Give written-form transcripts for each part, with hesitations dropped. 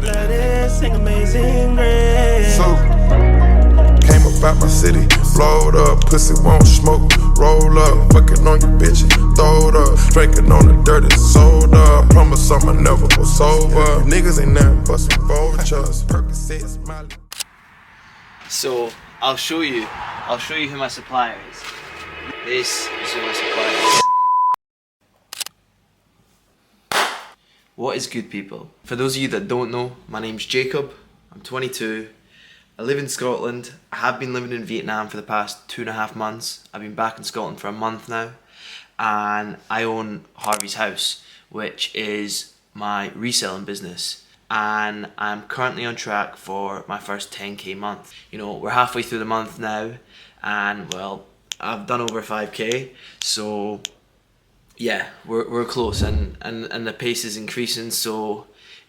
let it sing Amazing Grace. So, came up out my city, blowed up, pussy won't smoke. Roll up, fucking on your bitch, throw it up. Drinking on the dirty soda. Promise I'ma never go sober. Niggas ain't nothing but some vultures. Percocets, Molly. So I'll show you who my supplier is. This is who my supplier is. What is good, people? For those of you that don't know, my name's Jacob. I'm 22. I live in Scotland. I have been living in Vietnam for the past 2.5 months. I've been back in Scotland for a month now, and I own Harvey's House, which is my reselling business. And I'm currently on track for my first 10k month. You know, we're halfway through the month now, and well, I've done over 5k, so yeah, we're close, and the pace is increasing, so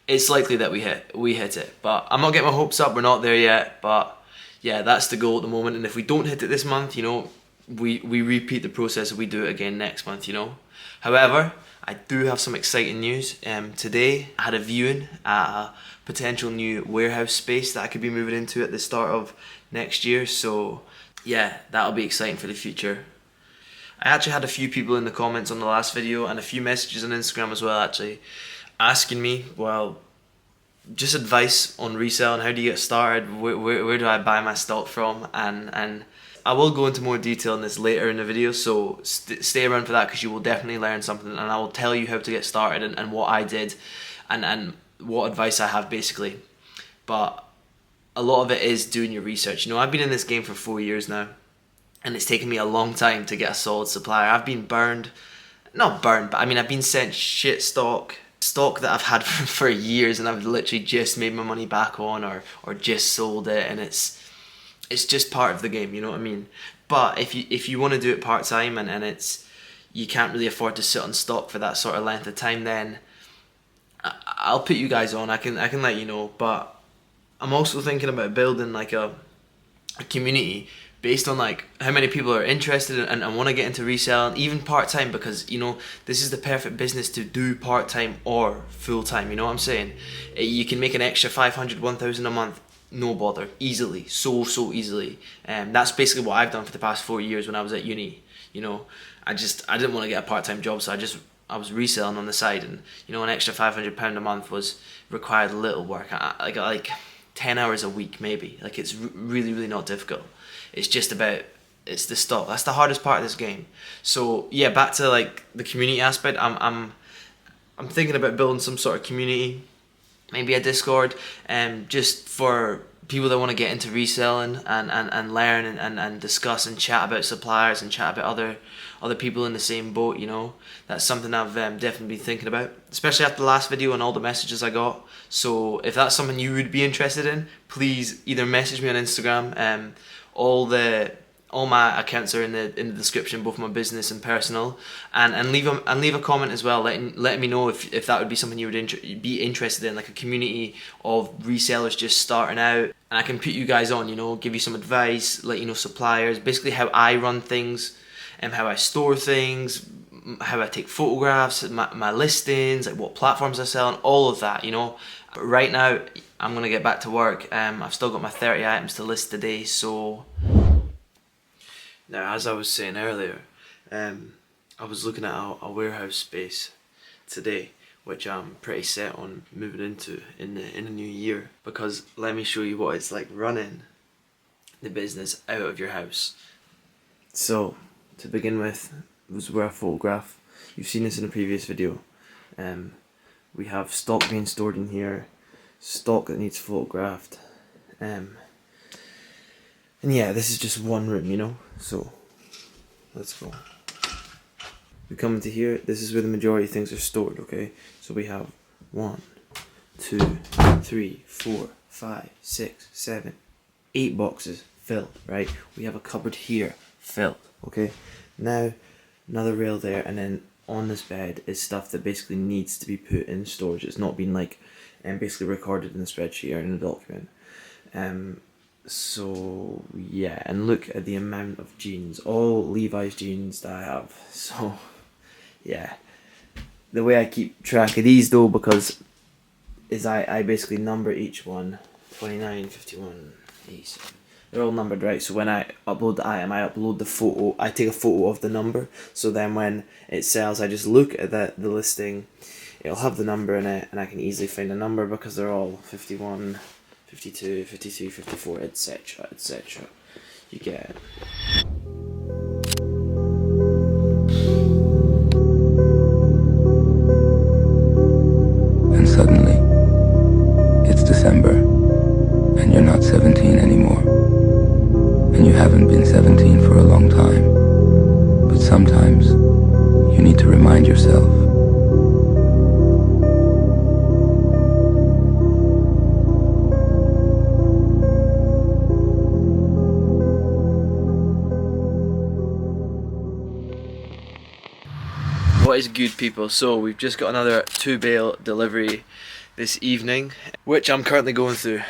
it's likely that we hit it. But I'm not getting my hopes up, we're not there yet, but yeah, that's the goal at the moment. And if we don't hit it this month, you know, we repeat the process and we do it again next month, you know. However, I do have some exciting news. Today I had a viewing at a potential new warehouse space that I could be moving into at the start of next year, so yeah, that'll be exciting for the future. I actually had a few people in the comments on the last video and a few messages on Instagram as well, actually, asking me, well, just advice on reselling. How do you get started? Where do I buy my stock from? And I will go into more detail on this later in the video, so stay around for that, because you will definitely learn something, and I will tell you how to get started and what I did and what advice I have, basically. But a lot of it is doing your research. You know, I've been in this game for 4 years now, and it's taken me a long time to get a solid supplier. I've been not burned, but I mean, I've been sent shit stock that I've had for years, and I've literally just made my money back on or just sold it, and it's just part of the game, you know what I mean? But if you want to do it part-time and it's, you can't really afford to sit on stock for that sort of length of time, then I'll put you guys on. I can let you know. But I'm also thinking about building like a community based on like how many people are interested and want to get into reselling, even part-time, because you know, this is the perfect business to do part-time or full-time, you know what I'm saying? You can make an extra 500, 1,000 a month, no bother, easily, so easily. That's basically what I've done for the past 4 years when I was at uni. You know, I didn't want to get a part-time job, so I was reselling on the side, and you know, an extra £500 a month required little work. I got like 10 hours a week maybe. Like, it's really not difficult. It's just about, it's the stock. That's the hardest part of this game. So yeah, back to like the community aspect. I'm thinking about building some sort of community, maybe a Discord, just for people that want to get into reselling and learn and discuss and chat about suppliers and chat about other people in the same boat, you know. That's something I've definitely been thinking about, especially after the last video and all the messages I got. So if that's something you would be interested in, please either message me on Instagram. All my accounts are in the description, both my business and personal, and leave a comment as well, letting me know if that would be something you would be interested in, like a community of resellers just starting out, and I can put you guys on, you know, give you some advice, let you know suppliers, basically how I run things, and how I store things, how I take photographs, my listings, like what platforms I sell, and all of that, you know. But right now, I'm gonna get back to work. I've still got my 30 items to list today, so. Now, as I was saying earlier, I was looking at a warehouse space today, which I'm pretty set on moving into in the new year, because let me show you what it's like running the business out of your house. So, to begin with, was where I photograph. You've seen this in a previous video. We have stock being stored in here, stock that needs photographed, and yeah, this is just one room, you know. So let's go. We come into here. This is where the majority of things are stored. Okay, so we have 1, 2, 3, 4, 5, 6, 7, 8 boxes filled. Right, we have a cupboard here filled. Okay, now another rail there, and then on this bed is stuff that basically needs to be put in storage. It's not been like basically recorded in a spreadsheet or in a document. So yeah, and look at the amount of jeans, all Levi's jeans that I have. So yeah, the way I keep track of these though, because is I basically number each one. 29, 51, 87. They're all numbered, right? So when I upload the item, I upload the photo. I take a photo of the number. So then when it sells, I just look at the listing. It'll have the number in it, and I can easily find a number because they're all 51, 52, 53, 54, etc, etc. You get it. And suddenly, it's December, and you're not 17 anymore. And you haven't been 17 for a long time. But sometimes, you need to remind yourself. What is good, people? So we've just got another 2 bale delivery this evening, which I'm currently going through,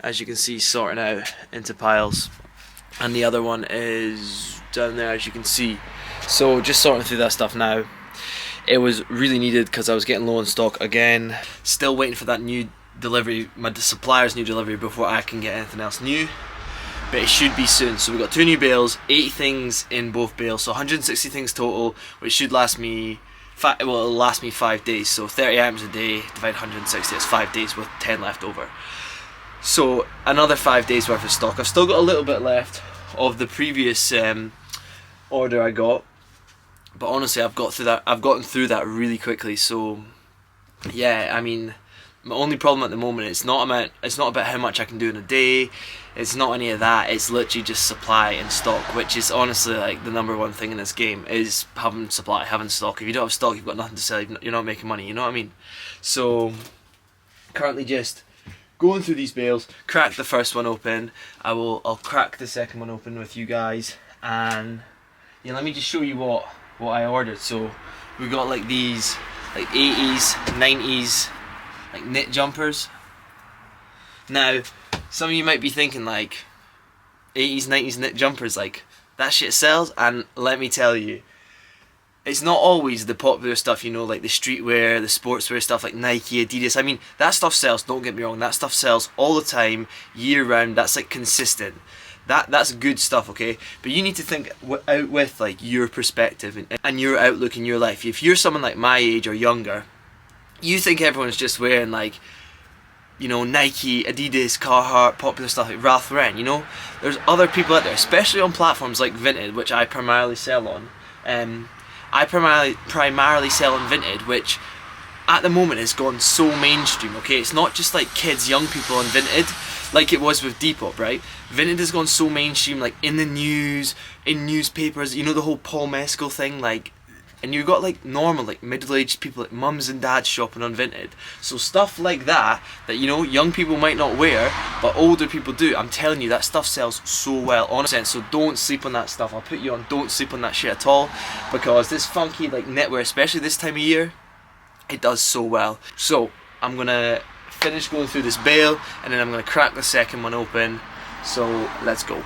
as you can see, sorting out into piles, and the other one is down there, as you can see. So just sorting through that stuff now. It was really needed because I was getting low on stock again. Still waiting for that new delivery, my supplier's new delivery, before I can get anything else new. But it should be soon. So we've got 2 new bales, 80 things in both bales, so 160 things total, which should last me, it'll last me 5 days. So 30 items a day, divide 160, it's 5 days with 10 left over. So another 5 days worth of stock. I've still got a little bit left of the previous order I got, but honestly I've gotten through that really quickly. So yeah, I mean, my only problem at the moment, it's not about how much I can do in a day. It's not any of that. It's literally just supply and stock, which is honestly like the number one thing in this game, is having supply, having stock. If you don't have stock, you've got nothing to sell. You're not making money. You know what I mean? So currently just going through these bales. Crack the first one open. I'll crack the second one open with you guys, and yeah, let me just show you what I ordered. So we got like these like 80s, 90s like knit jumpers. Now, some of you might be thinking like 80s, 90s knit jumpers, like that shit sells, and let me tell you, it's not always the popular stuff, you know, like the streetwear, the sportswear stuff like Nike, Adidas. I mean, that stuff sells, don't get me wrong, that stuff sells all the time, year round, that's like consistent. That's good stuff, okay? But you need to think out with like your perspective and your outlook in your life. If you're someone like my age or younger, you think everyone's just wearing like, you know, Nike, Adidas, Carhartt, popular stuff like Ralph Lauren, you know? There's other people out there, especially on platforms like Vinted, which I primarily sell on. I primarily sell on Vinted, which at the moment has gone so mainstream, okay? It's not just like kids, young people on Vinted, like it was with Depop, right? Vinted has gone so mainstream, like in the news, in newspapers, you know, the whole Paul Mescal thing, like, and you've got like normal, like middle-aged people, like mums and dads shopping on Vinted. So stuff like that, you know, young people might not wear, but older people do. I'm telling you, that stuff sells so well, honestly. So don't sleep on that stuff. I'll put you on, don't sleep on that shit at all, because this funky like knitwear, especially this time of year, it does so well. So I'm gonna finish going through this bale, and then I'm gonna crack the second one open. So let's go.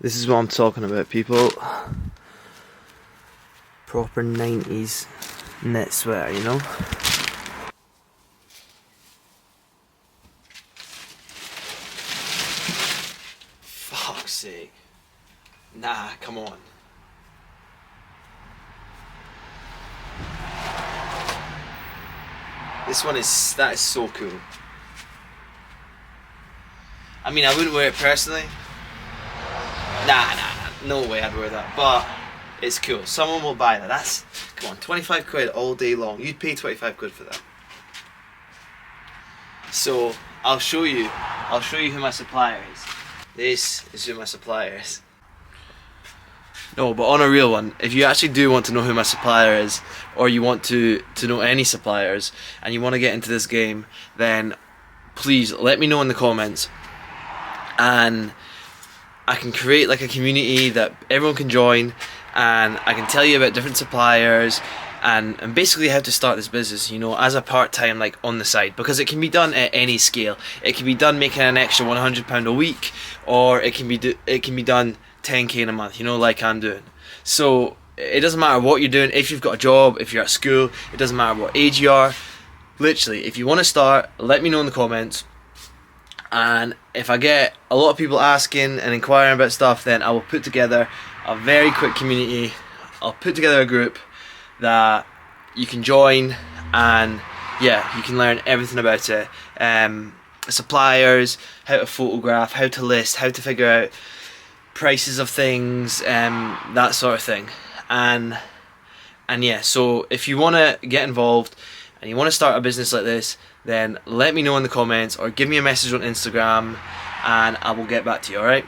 This is what I'm talking about, people. Proper 90s knit sweater, you know? Fuck's sake. Nah, come on. That is so cool. I mean, I wouldn't wear it personally. Nah, no way I'd wear that, but it's cool. Someone will buy that. That's, come on, 25 quid all day long. You'd pay 25 quid for that. So, I'll show you who my supplier is. This is who my supplier is. No, but on a real one, if you actually do want to know who my supplier is, or you want to know any suppliers, and you want to get into this game, then please let me know in the comments. And I can create like a community that everyone can join, and I can tell you about different suppliers and basically how to start this business, you know, as a part-time, like on the side, because it can be done at any scale. It can be done making an extra £100 a week, or it can be done 10k in a month, you know, like I'm doing. So it doesn't matter what you're doing. If you've got a job, if you're at school, it doesn't matter what age you are. Literally, if you want to start, let me know in the comments. And if I get a lot of people asking and inquiring about stuff, then I will put together a very quick community. I'll put together a group that you can join, and yeah, you can learn everything about it. Suppliers, how to photograph, how to list, how to figure out prices of things, that sort of thing. And yeah, so if you want to get involved and you want to start a business like this, then let me know in the comments or give me a message on Instagram and I will get back to you, alright?